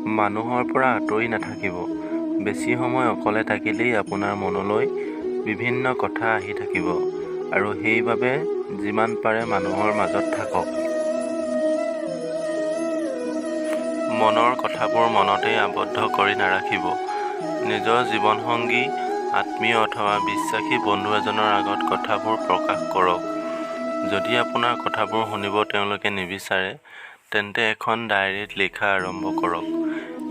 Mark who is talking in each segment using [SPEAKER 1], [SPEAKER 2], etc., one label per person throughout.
[SPEAKER 1] মানুহৰ পৰা আঁতৰি নাথাকিব। বেছি সময় অকলে থাকিলেই আপোনাৰ মনলৈ বিভিন্ন কথা আহি থাকিব আৰু সেইবাবে যিমান পাৰে মানুহৰ মাজত থাকক। মনৰ কথাবোৰ মনতেই আবদ্ধ কৰি নাৰাখিব। নিজৰ জীৱনসংগী, আত্মীয় অথবা বিশ্বাসী বন্ধু এজনৰ আগত কথাবোৰ প্ৰকাশ কৰক। যদি আপোনাৰ কথাবোৰ শুনিব তেওঁলোকে নিবিচাৰে, তেন্তে এখন ডায়েৰীত লিখা আৰম্ভ কৰক।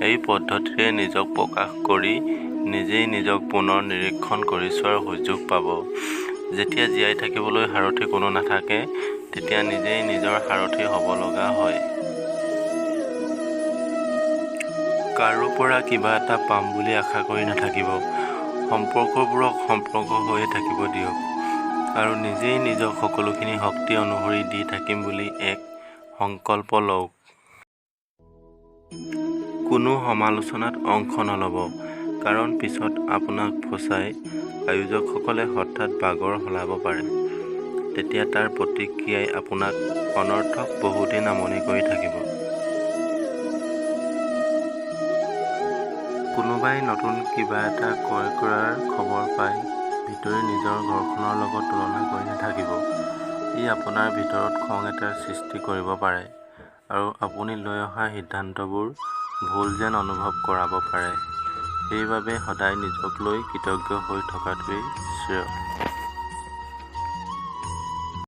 [SPEAKER 1] এই পদ্ধতিৰে নিজক প্ৰকাশ কৰি নিজেই নিজক পুনৰ নিৰীক্ষণ কৰি চোৱাৰ সুযোগ পাব। যেতিয়া জীয়াই থাকিবলৈ সাৰথি কোনো নাথাকে, তেতিয়া নিজেই নিজৰ সাৰথি হ'ব লগা হয়। কাৰো পৰা কিবা এটা পাম বুলি আশা কৰি নাথাকিব। সম্পৰ্কবোৰক সম্পৰ্ক হৈয়ে থাকিব দিয়ক আৰু নিজেই নিজক সকলোখিনি শক্তি অনুসৰি দি থাকিম বুলি এক সংকল্প লওক। কোনো সমালোচনাত অংশ নল'ব, কাৰণ পিছত আপোনাক ফচাই আয়োজকসকলে হঠাৎ বাগৰ সলাব পাৰে। তেতিয়া তাৰ প্ৰতিক্ৰিয়াই আপোনাক অনৰ্থক বহুদিন আমনি কৰি থাকিব। কোনোবাই নতুন কিবা এটা ক্ৰয় কৰাৰ খবৰ পাই ভিতৰি নিজৰ ঘৰখনৰ লগত তুলনা কৰি নাথাকিব। ই আপোনাৰ ভিতৰত খং এটাৰ সৃষ্টি কৰিব পাৰে আৰু আপুনি লৈ অহা সিদ্ধান্তবোৰ ভুল যেন অনুভৱ কৰাব পাৰে। সেইবাবে সদায় নিজক লৈ কৃতজ্ঞ হৈ থকাটোৱেই শ্ৰেয়।